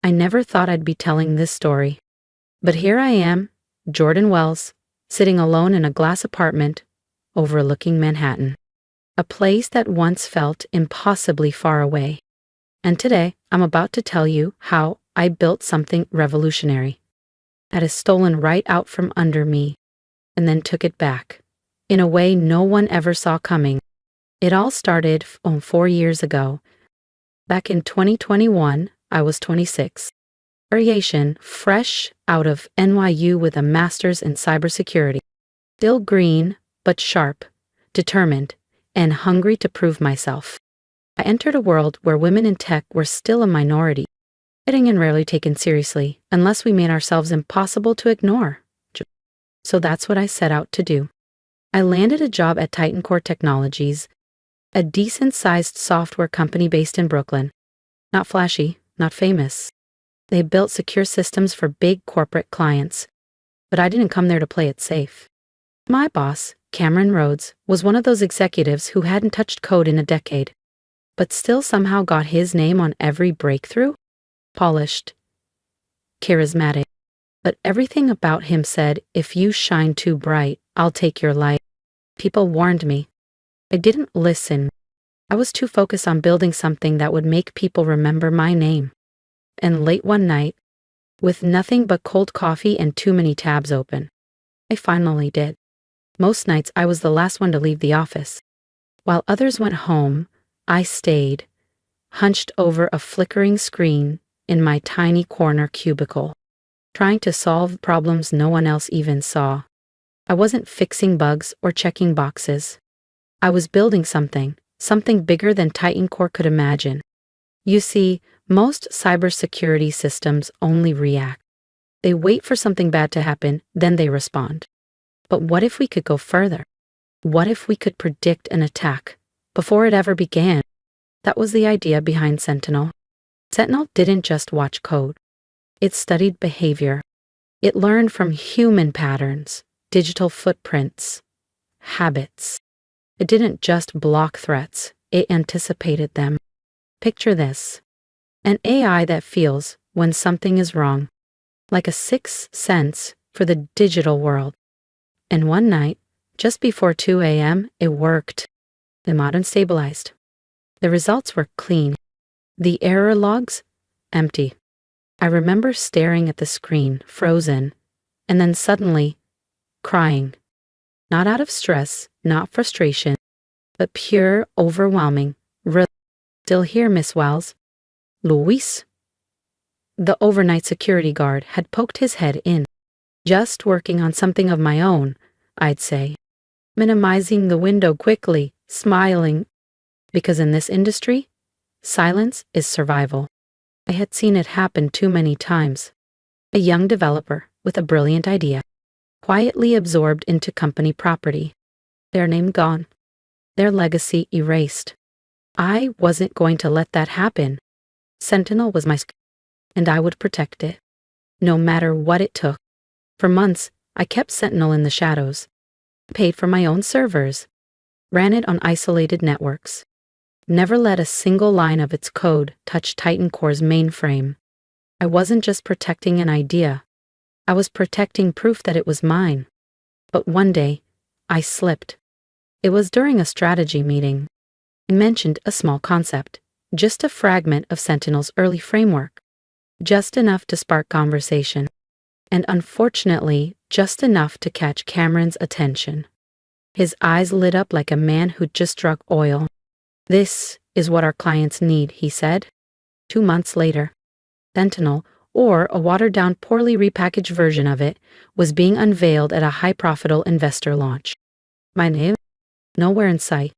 I never thought I'd be telling this story. But here I am, Jordan Wells, sitting alone in a glass apartment overlooking Manhattan, a place that once felt impossibly far away. And today, I'm about to tell you how I built something revolutionary that is stolen right out from under me and then took it back in a way no one ever saw coming. It all started 4 years ago. Back in 2021, I was 26. Variation, fresh out of NYU with a master's in cybersecurity. Still green, but sharp, determined, and hungry to prove myself. I entered a world where women in tech were still a minority, getting and rarely taken seriously unless we made ourselves impossible to ignore. So that's what I set out to do. I landed a job at Titan Core Technologies, a decent-sized software company based in Brooklyn. Not flashy, not famous. They built secure systems for big corporate clients, but I didn't come there to play it safe. My boss, Cameron Rhodes, was one of those executives who hadn't touched code in a decade, but still somehow got his name on every breakthrough. Polished, charismatic, but everything about him said, if you shine too bright, I'll take your light. People warned me. I didn't listen. I was too focused on building something that would make people remember my name. And late one night, with nothing but cold coffee and too many tabs open, I finally did. Most nights I was the last one to leave the office. While others went home, I stayed, hunched over a flickering screen in my tiny corner cubicle, trying to solve problems no one else even saw. I wasn't fixing bugs or checking boxes. I was building something bigger than Titan Core could imagine. You see, most cybersecurity systems only react. They wait for something bad to happen, then they respond. But what if we could go further? What if we could predict an attack before it ever began? That was the idea behind Sentinel. Sentinel didn't just watch code. It studied behavior. It learned from human patterns, digital footprints, habits. It didn't just block threats, it anticipated them. Picture this: an AI that feels when something is wrong, like a sixth sense for the digital world. And one night, just before 2 a.m., it worked. The modem stabilized. The results were clean. The error logs, empty. I remember staring at the screen, frozen, and then suddenly crying. Not out of stress, not frustration, but pure, overwhelming relief. Still here, Miss Wells? Luis? The overnight security guard had poked his head in. Just working on something of my own, I'd say. Minimizing the window quickly, smiling. Because in this industry, silence is survival. I had seen it happen too many times. A young developer with a brilliant idea, quietly absorbed into company property. Their name gone. Their legacy erased. I wasn't going to let that happen. Sentinel was my and I would protect it, no matter what it took. For months, I kept Sentinel in the shadows, paid for my own servers, ran it on isolated networks, never let a single line of its code touch Titan Core's mainframe. I wasn't just protecting an idea. I was protecting proof that it was mine. But one day, I slipped. It was during a strategy meeting. I mentioned a small concept, just a fragment of Sentinel's early framework, just enough to spark conversation, and unfortunately, just enough to catch Cameron's attention. His eyes lit up like a man who'd just struck oil. "This is what our clients need," he said. 2 months later, Sentinel, or a watered-down, poorly repackaged version of it, was being unveiled at a high-profitable investor launch. My name? Nowhere in sight.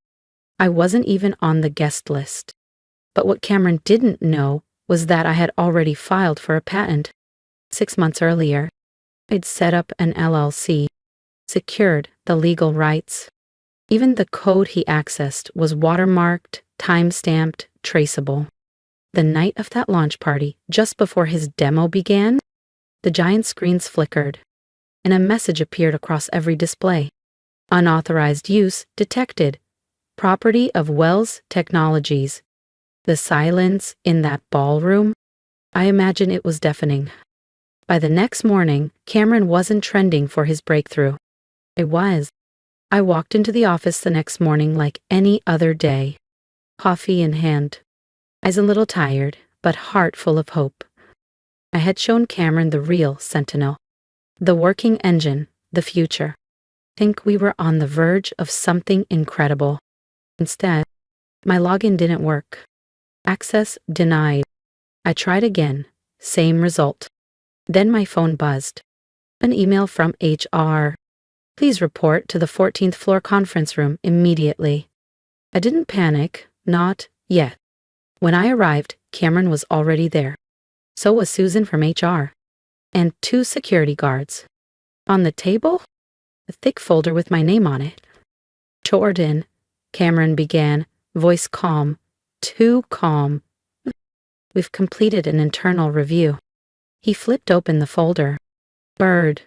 I wasn't even on the guest list. But what Cameron didn't know was that I had already filed for a patent. 6 months earlier, I'd set up an LLC, secured the legal rights. Even the code he accessed was watermarked, time-stamped, traceable. The night of that launch party, just before his demo began, the giant screens flickered, and a message appeared across every display. Unauthorized use detected. Property of Wells Technologies. The silence in that ballroom. I imagine it was deafening. By the next morning, Cameron wasn't trending for his breakthrough. It was. I walked into the office the next morning like any other day, coffee in hand, eyes a little tired, but heart full of hope. I had shown Cameron the real Sentinel, the working engine, the future. I think we were on the verge of something incredible. Instead, my login didn't work. Access denied. I tried again, same result. Then my phone buzzed. An email from HR. Please report to the 14th floor conference room immediately. I didn't panic, not yet. When I arrived, Cameron was already there. So was Susan from HR. And 2 security guards. On the table, a thick folder with my name on it. Jordan, Cameron began, voice calm, too calm. We've completed an internal review. He flipped open the folder. Bird.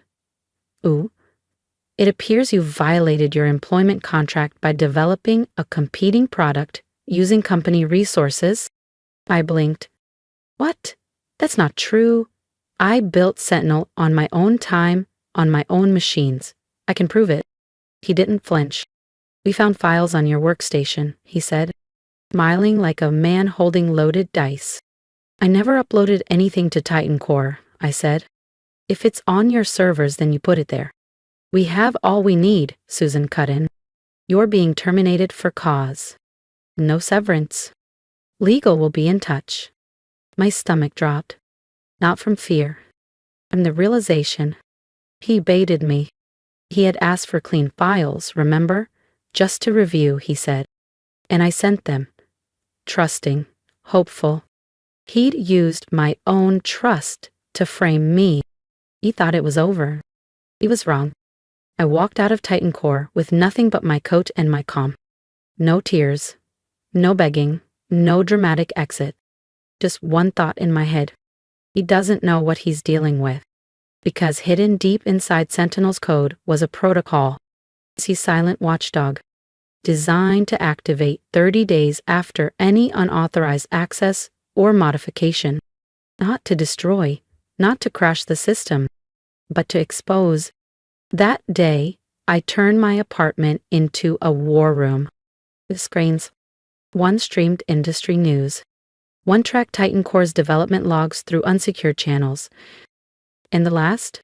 Ooh. It appears you violated your employment contract by developing a competing product using company resources. I blinked. What? That's not true. I built Sentinel on my own time, on my own machines. I can prove it. He didn't flinch. We found files on your workstation, he said, smiling like a man holding loaded dice. I never uploaded anything to Titan Core, I said. If it's on your servers, then you put it there. We have all we need, Susan cut in. You're being terminated for cause. No severance. Legal will be in touch. My stomach dropped. Not from fear. From the realization. He baited me. He had asked for clean files, remember? Just to review, he said. And I sent them. Trusting. Hopeful. He'd used my own trust to frame me. He thought it was over. He was wrong. I walked out of Titan Core with nothing but my coat and my comm. No tears. No begging. No dramatic exit. Just one thought in my head. He doesn't know what he's dealing with. Because hidden deep inside Sentinel's code was a protocol. See silent watchdog. Designed to activate 30 days after any unauthorized access or modification. Not to destroy, not to crash the system, but to expose. That day, I turned my apartment into a war room. With screens. One streamed industry news. One tracked Titan Core's development logs through unsecured channels. And the last?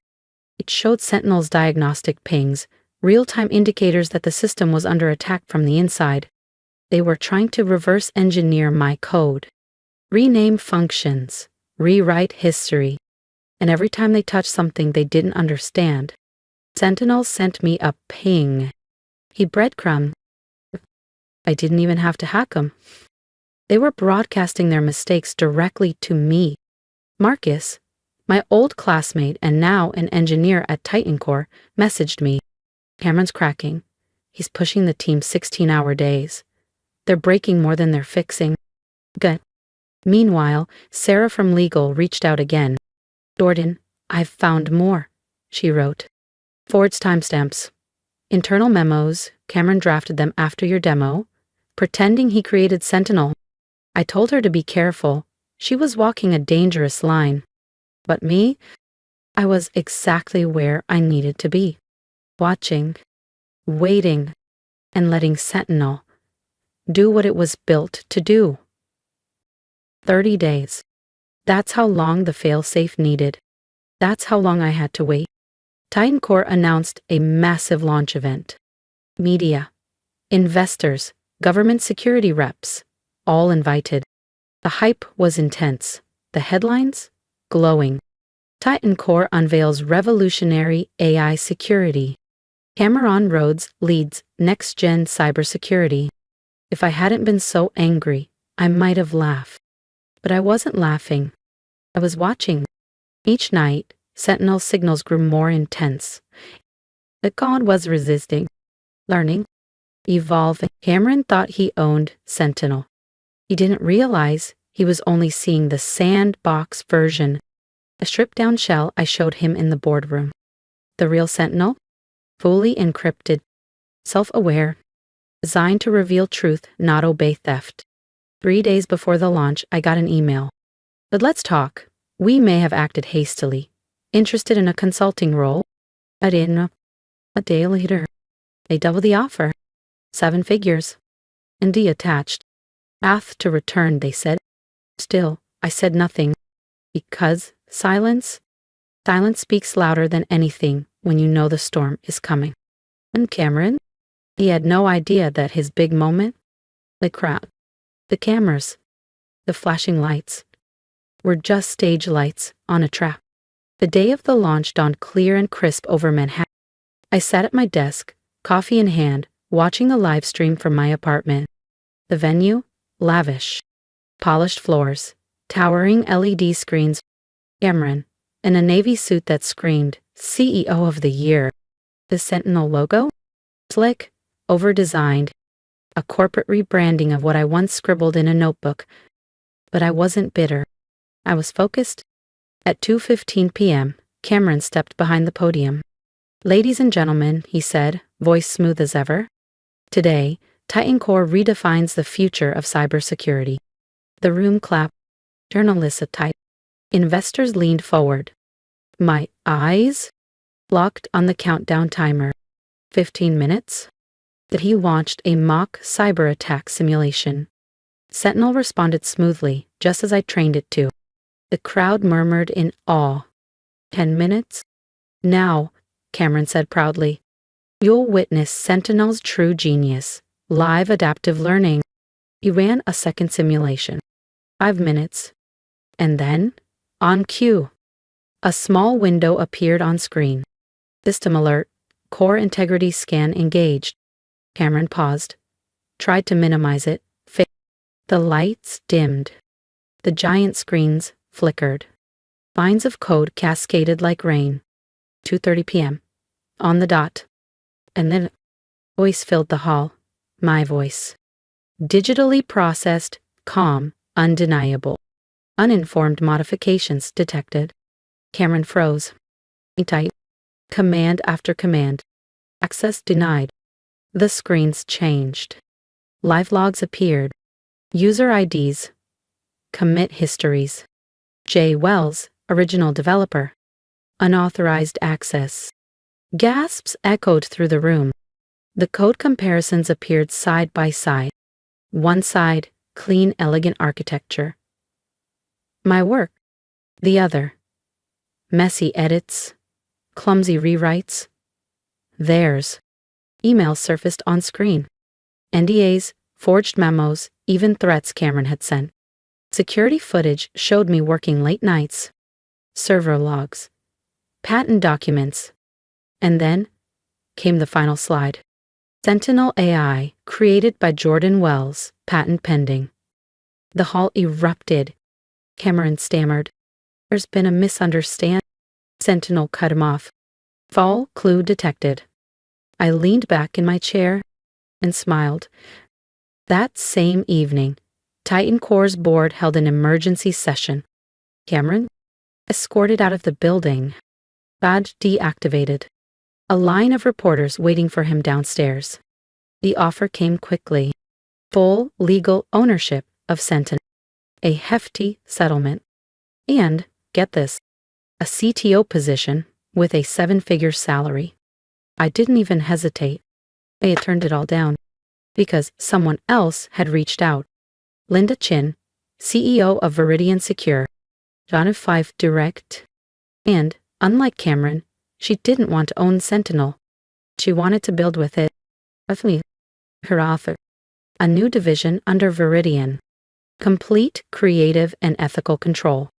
It showed Sentinel's diagnostic pings, real-time indicators that the system was under attack from the inside. They were trying to reverse engineer my code. Rename functions, rewrite history. And every time they touched something they didn't understand, Sentinel sent me a ping. He breadcrumbed. I didn't even have to hack them. They were broadcasting their mistakes directly to me. Marcus, my old classmate and now an engineer at Titan Core, messaged me. Cameron's cracking. He's pushing the team 16-hour days. They're breaking more than they're fixing. Good. Meanwhile, Sarah from legal reached out again. Jordan, I've found more, she wrote. Forwards timestamps. Internal memos, Cameron drafted them after your demo, pretending he created Sentinel. I told her to be careful. She was walking a dangerous line. But me, I was exactly where I needed to be. Watching, waiting, and letting Sentinel do what it was built to do. 30 days. That's how long the failsafe needed. That's how long I had to wait. Titan Core announced a massive launch event. Media, investors, government security reps, all invited. The hype was intense. The headlines? Glowing. Titan Core unveils revolutionary AI security. Cameron Rhodes leads next-gen cybersecurity. If I hadn't been so angry, I might have laughed. But I wasn't laughing. I was watching. Each night, Sentinel's signals grew more intense. The god was resisting, learning, evolving. Cameron thought he owned Sentinel. He didn't realize he was only seeing the sandbox version. A stripped-down shell I showed him in the boardroom. The real Sentinel? Fully encrypted, self-aware, designed to reveal truth, not obey theft. 3 days before the launch, I got an email. But let's talk. We may have acted hastily, interested in a consulting role. I didn't know. A day later, they doubled the offer. 7 figures. And D attached. Path to return, they said. Still, I said nothing. Because silence speaks louder than anything when you know the storm is coming. And Cameron? He had no idea that his big moment, the crowd, the cameras, the flashing lights, were just stage lights on a trap. The day of the launch dawned clear and crisp over Manhattan. I sat at my desk, coffee in hand, watching the live stream from my apartment. The venue, lavish. Polished floors, towering LED screens. Cameron, in a navy suit that screamed, CEO of the Year. The Sentinel logo? Slick, over-designed. A corporate rebranding of what I once scribbled in a notebook. But I wasn't bitter. I was focused. At 2:15 p.m., Cameron stepped behind the podium. Ladies and gentlemen, he said, voice smooth as ever. Today, Titan Core redefines the future of cybersecurity. The room clapped. Journalists typed. Investors leaned forward. My eyes locked on the countdown timer. 15 minutes? That he launched a mock cyber attack simulation. Sentinel responded smoothly, just as I trained it to. The crowd murmured in awe. 10 minutes? Now, Cameron said proudly, you'll witness Sentinel's true genius, live adaptive learning. He ran a second simulation. 5 minutes. And then, on cue, a small window appeared on screen. System alert, core integrity scan engaged. Cameron paused, tried to minimize it, failed. The lights dimmed. The giant screens flickered. Lines of code cascaded like rain. 2:30 p.m. On the dot. And then a voice filled the hall. My voice. Digitally processed, calm, undeniable. Uninformed modifications detected. Cameron froze. Tight. Command after command. Access denied. The screens changed. Live logs appeared. User IDs. Commit histories. J. Wells, original developer. Unauthorized access. Gasps echoed through the room. The code comparisons appeared side by side. One side, clean, elegant architecture. My work. The other. Messy edits. Clumsy rewrites. Theirs. Emails surfaced on screen. NDAs, forged memos, even threats Cameron had sent. Security footage showed me working late nights. Server logs. Patent documents. And then came the final slide. Sentinel AI, created by Jordan Wells, patent pending. The hall erupted. Cameron stammered. There's been a misunderstanding. Sentinel cut him off. Fall clue detected. I leaned back in my chair and smiled. That same evening, Titan Core's board held an emergency session. Cameron, escorted out of the building. Badge deactivated. A line of reporters waiting for him downstairs. The offer came quickly. Full legal ownership of Sentinel. A hefty settlement. And, get this, a CTO position with a 7-figure salary. I didn't even hesitate. I had turned it all down because someone else had reached out. Linda Chin, CEO of Veridian Secure, John of 5 Direct. And, unlike Cameron, she didn't want to own Sentinel. She wanted to build with it. With me, her author. A new division under Veridian. Complete creative and ethical control.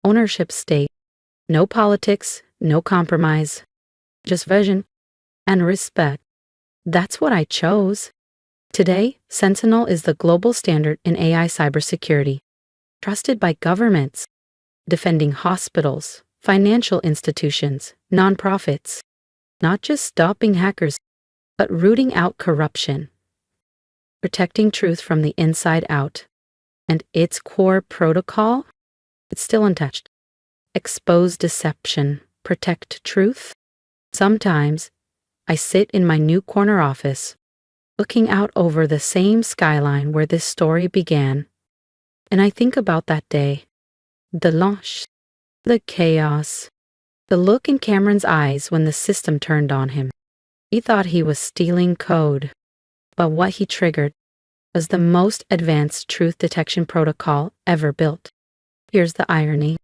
Ownership stake. No politics, no compromise. Just vision and respect. That's what I chose. Today, Sentinel is the global standard in AI cybersecurity. Trusted by governments. Defending hospitals, financial institutions, nonprofits. Not just stopping hackers, but rooting out corruption. Protecting truth from the inside out. And its core protocol? It's still untouched. Expose deception, protect truth. Sometimes, I sit in my new corner office, looking out over the same skyline where this story began, and I think about that day, the launch, The chaos. The look in Cameron's eyes when the system turned on him. He thought he was stealing code. But what he triggered was the most advanced truth detection protocol ever built. Here's the irony.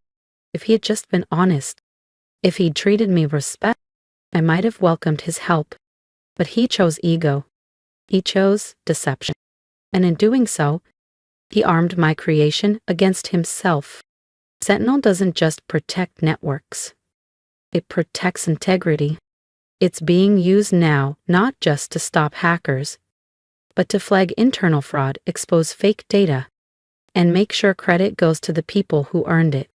If he had just been honest, if he'd treated me with respect, I might have welcomed his help. But he chose ego. He chose deception. And in doing so, he armed my creation against himself. Sentinel doesn't just protect networks. It protects integrity. It's being used now not just to stop hackers, but to flag internal fraud, expose fake data, and make sure credit goes to the people who earned it.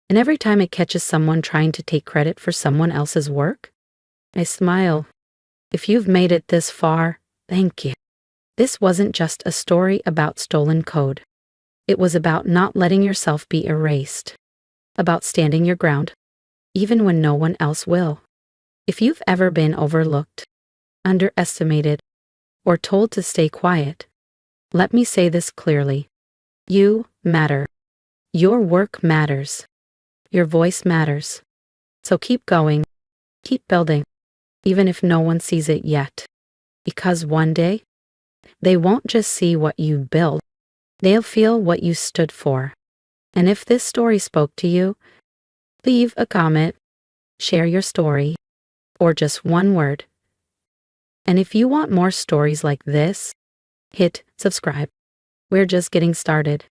And every time it catches someone trying to take credit for someone else's work, I smile. If you've made it this far, thank you. This wasn't just a story about stolen code. It was about not letting yourself be erased, about standing your ground, even when no one else will. If you've ever been overlooked, underestimated, or told to stay quiet, let me say this clearly. You matter. Your work matters. Your voice matters. So keep going. Keep building, even if no one sees it yet. Because one day, they won't just see what you built, they'll feel what you stood for. And if this story spoke to you, leave a comment, share your story, or just one word. And if you want more stories like this, hit subscribe. We're just getting started.